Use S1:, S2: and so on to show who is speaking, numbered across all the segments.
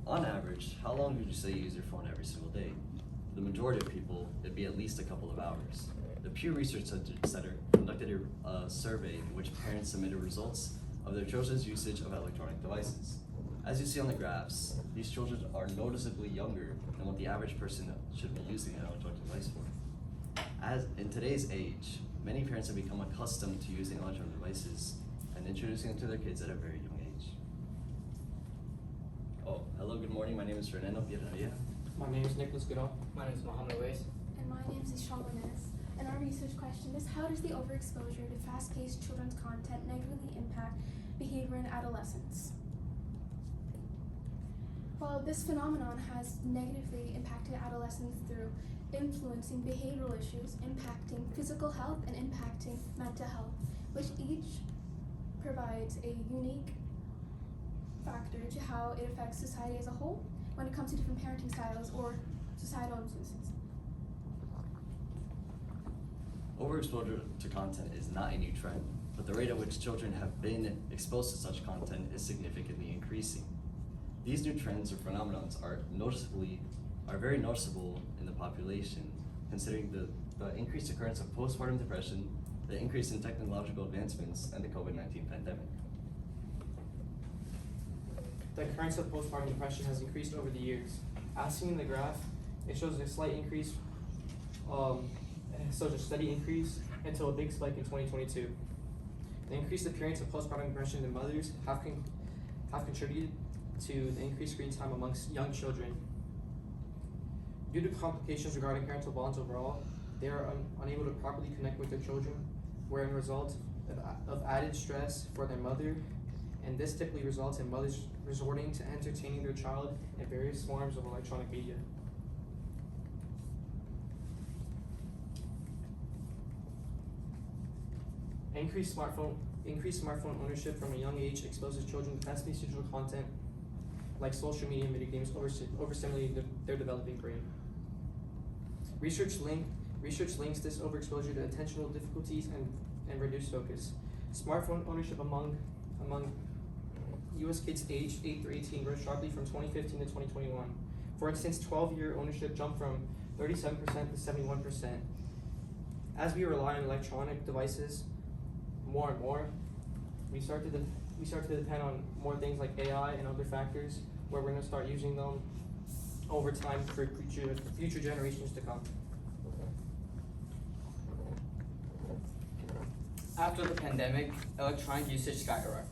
S1: On average, how long would you say you use your phone every single day? For the majority of people, it'd be at least a couple of hours. The Pew Research Center conducted a survey in which parents submitted results of their children's usage of electronic devices. As you see on the graphs, these children are noticeably younger than what the average person should be using an electronic device for. As in today's age, many parents have become accustomed to using electronic devices and introducing them to their kids at a very young age. Oh, hello, good morning. My name is Fernando Pierreria.
S2: My name is Nicholas Goodall.
S3: My name is Mohammed Weiss.
S4: And my name is Ishan Linez. And our research question is, how does the overexposure to fast-paced children's content negatively impact behavior in adolescence? Well, this phenomenon has negatively impacted adolescents through influencing behavioral issues, impacting physical health, and impacting mental health, which each provides a unique factor to how it affects society as a whole when it comes to different parenting styles or societal influences.
S1: Overexposure to content is not a new trend, but the rate at which children have been exposed to such content is significantly increasing. These new trends or phenomena are very noticeable in the population, considering the increased occurrence of postpartum depression, the increase in technological advancements, and the COVID-19 pandemic.
S2: The occurrence of postpartum depression has increased over the years. As seen in the graph, it shows a slight increase, a steady increase until a big spike in 2022. The increased appearance of postpartum depression in mothers have contributed to the increased screen time amongst young children. Due to complications regarding parental bonds overall, they are unable to properly connect with their children, where a result of added stress for their mother, and this typically results in mothers resorting to entertaining their child in various forms of electronic media. Increased smartphone ownership from a young age exposes children to fast-paced digital content like social media and video games, overstimulating their developing brain. Research links this overexposure to attentional difficulties and reduced focus. Smartphone ownership among U.S. kids aged 8 through 18 rose sharply from 2015 to 2021. For instance, 12-year ownership jumped from 37% to 71%. As we rely on electronic devices more and more, we start to depend on more things like AI and other factors, where we're going to start using them over time for future generations to come.
S3: After the pandemic, electronic usage skyrocketed.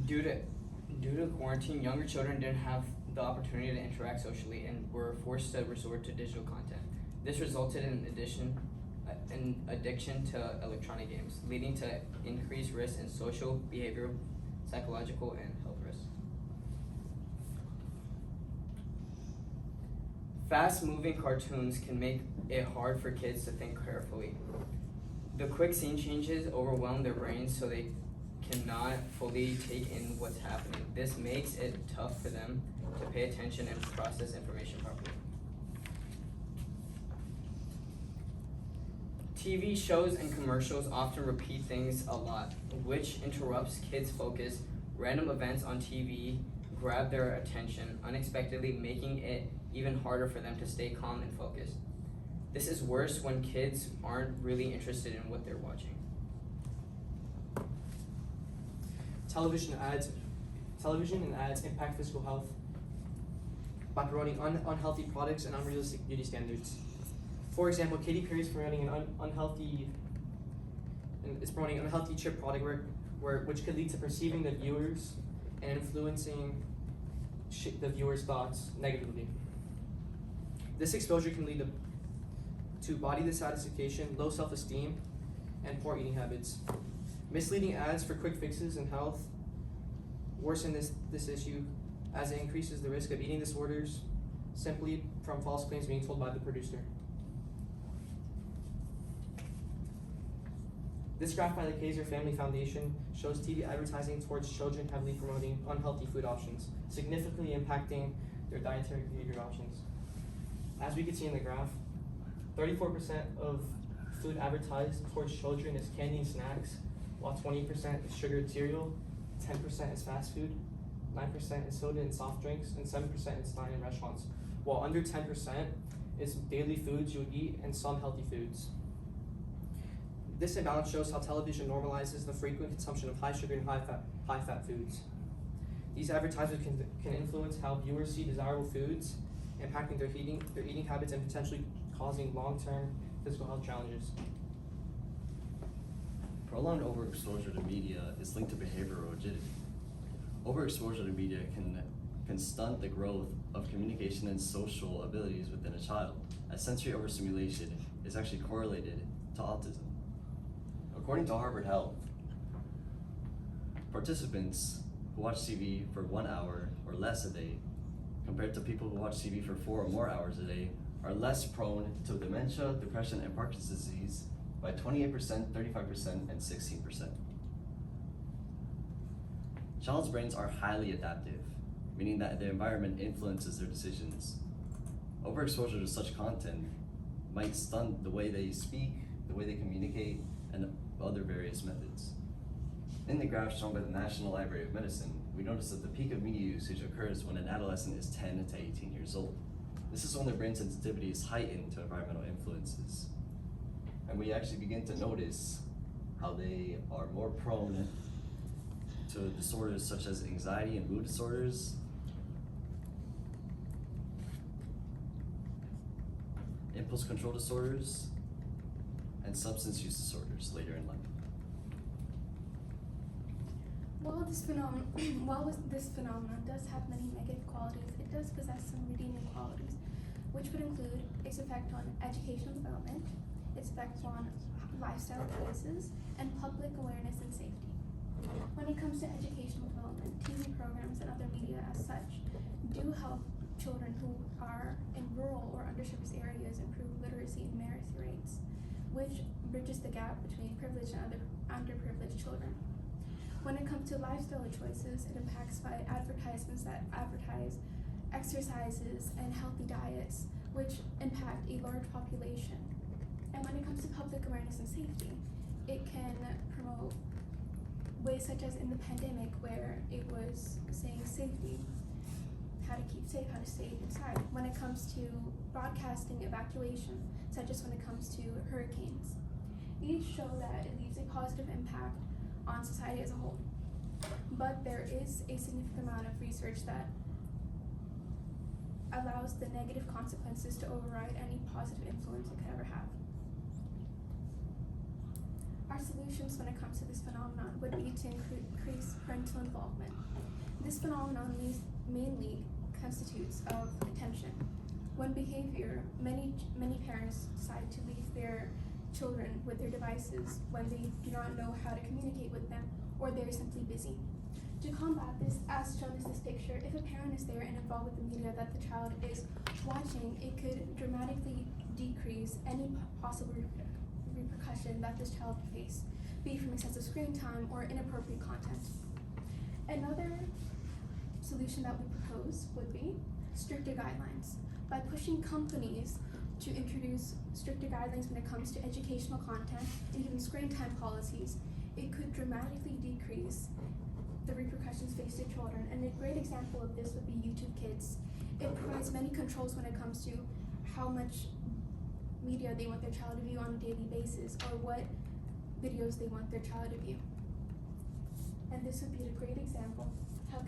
S3: Due to quarantine, younger children didn't have the opportunity to interact socially and were forced to resort to digital content. This resulted in addiction to electronic games, leading to increased risks in social, behavioral, psychological, and health risks. Fast-moving cartoons can make it hard for kids to think carefully. The quick scene changes overwhelm their brains, so they cannot fully take in what's happening. This makes it tough for them to pay attention and process information properly. TV shows and commercials often repeat things a lot, which interrupts kids' focus. Random events on TV grab their attention unexpectedly, making it even harder for them to stay calm and focused. This is worse when kids aren't really interested in what they're watching.
S2: Television and ads impact physical health by promoting unhealthy products and unrealistic beauty standards. For example, Katy Perry is promoting an unhealthy chip product which could lead to perceiving the viewers and influencing the viewers' thoughts negatively. This exposure can lead to body dissatisfaction, low self-esteem, and poor eating habits. Misleading ads for quick fixes in health worsen this issue, as it increases the risk of eating disorders simply from false claims being told by the producer. This graph by the Kaiser Family Foundation shows TV advertising towards children heavily promoting unhealthy food options, significantly impacting their dietary behavior options. As we can see in the graph, 34% of food advertised towards children is candy and snacks, while 20% is sugared cereal, 10% is fast food. 9% is soda and soft drinks, and 7% is dine in restaurants, while under 10% is daily foods you would eat and some healthy foods. This imbalance shows how television normalizes the frequent consumption of high sugar and high fat foods. These advertisements can influence how viewers see desirable foods, impacting their eating habits and potentially causing long-term physical health challenges.
S1: Prolonged overexposure to media is linked to behavioral rigidity. Overexposure to media can stunt the growth of communication and social abilities within a child, as sensory overstimulation is actually correlated to autism. According to Harvard Health, participants who watch TV for 1 hour or less a day, compared to people who watch TV for 4 or more hours a day, are less prone to dementia, depression, and Parkinson's disease by 28%, 35%, and 16%. Child's brains are highly adaptive, meaning that the environment influences their decisions. Overexposure to such content might stunt the way they speak, the way they communicate, and other various methods. In the graph shown by the National Library of Medicine, we notice that the peak of media usage occurs when an adolescent is 10 to 18 years old. This is when their brain sensitivity is heightened to environmental influences. And we actually begin to notice how they are more prone to disorders such as anxiety and mood disorders, impulse control disorders, and substance use disorders later in life.
S4: While this phenomenon does have many negative qualities, it does possess some redeeming qualities, which would include its effect on educational development, its effects on lifestyle choices, and public awareness and safety. When it comes to educational development, TV programs and other media as such do help children who are in rural or underserviced areas improve literacy and numeracy rates, which bridges the gap between privileged and underprivileged children. When it comes to lifestyle choices, it impacts by advertisements that advertise exercises and healthy diets, which impact a large population. And when it comes to public awareness and safety, it can promote ways such as in the pandemic, where it was saying safety, how to keep safe, how to stay inside. When it comes to broadcasting evacuation, such as when it comes to hurricanes, each show that it leaves a positive impact on society as a whole. But there is a significant amount of research that allows the negative consequences to override any positive influence it could ever have. Our solutions when it comes to this phenomenon would be to increase parental involvement. This phenomenon mainly constitutes of attention. When behavior, many parents decide to leave their children with their devices when they do not know how to communicate with them, or they're simply busy. To combat this, as shown in this picture, if a parent is there and involved with the media that the child is watching, it could dramatically decrease any possible repercussion that this child could face, be it from excessive screen time or inappropriate content. Another solution that we propose would be stricter guidelines. By pushing companies to introduce stricter guidelines when it comes to educational content and even screen time policies, it could dramatically decrease the repercussions faced to children. And a great example of this would be YouTube Kids. It provides many controls when it comes to how much media they want their child to view on a daily basis, or what videos they want their child to view. And this would be a great example how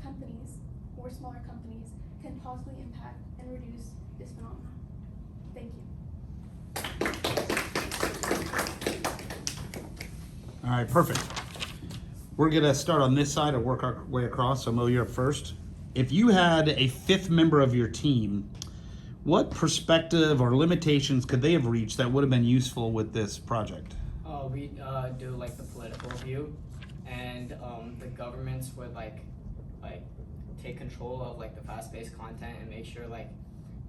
S4: companies or smaller companies can possibly impact and reduce this phenomenon. Thank you.
S5: All right, perfect. We're gonna start on this side and work our way across. So Mo, you're up first. If you had a fifth member of your team, what perspective or limitations could they have reached that would have been useful with this project?
S3: We do like the political view, and the governments would like take control of like the fast-paced content and make sure like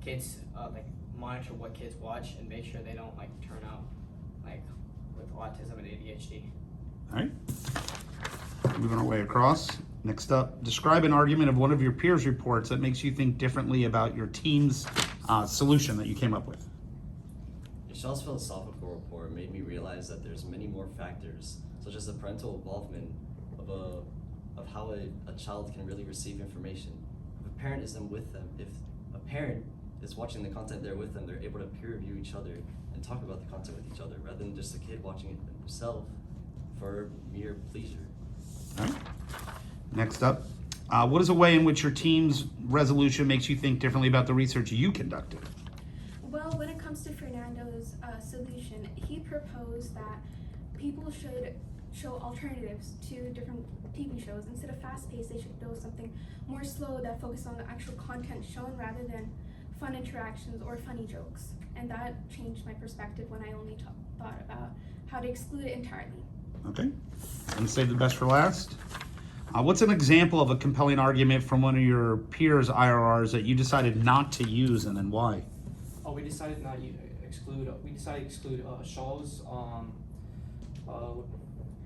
S3: kids like monitor what kids watch and make sure they don't like turn out like with autism and ADHD.
S5: All right. Moving our way across. Next up, describe an argument of one of your peers' reports that makes you think differently about your team's solution that you came up with.
S1: Michelle's philosophical report made me realize that there's many more factors, such as the parental involvement of a of how a child can really receive information. If a parent isn't with them, if a parent is watching the content there with them, they're able to peer review each other and talk about the content with each other rather than just a kid watching it himself for mere pleasure.
S5: All right. Next up, what is a way in which your team's resolution makes you think differently about the research you conducted?
S4: Well, when it comes to Fernando's solution, he proposed that people should show alternatives to different TV shows. Instead of fast-paced, they should do something more slow that focuses on the actual content shown rather than fun interactions or funny jokes. And that changed my perspective when I only thought about how to exclude it entirely.
S5: Okay. And save the best for last. What's an example of a compelling argument from one of your peers' IRRs that you decided not to use, and then why?
S2: Oh, we decided not to exclude. We decided to exclude Shaw's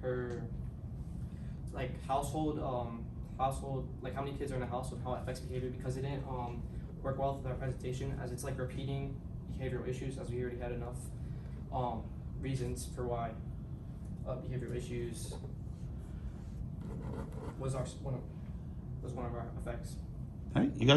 S2: her like household like how many kids are in a household, how it affects behavior, because it didn't work well with our presentation, as it's like repeating behavioral issues, as we already had enough reasons for why behavioral issues was one of our effects.
S5: All right, you guys